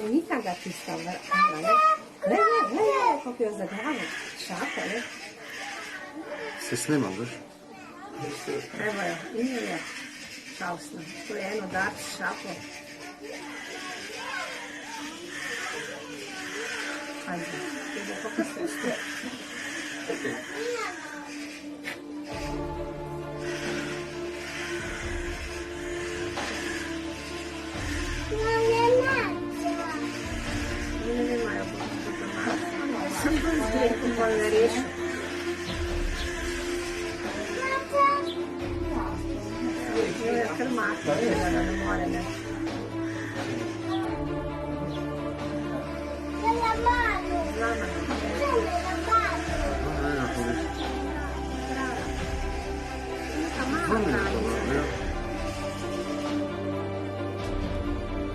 Nikada čista vrana, ne? Ne, kako jo zagramo. Šapo, ne? Se snema, veš? Evo jo, in je šausno. To je eno dar s šapo. Ajde, to je kako se uspije. Pa ne reši. To je kar maka, da ne more, ne.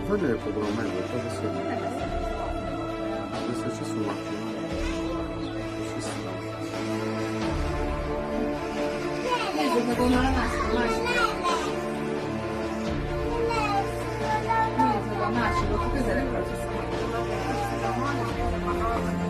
Voglio il pogomello, cosa sei? Adesso ci sono macchine. Ci sta. Nasce, lo potete vedere cosa si chiama.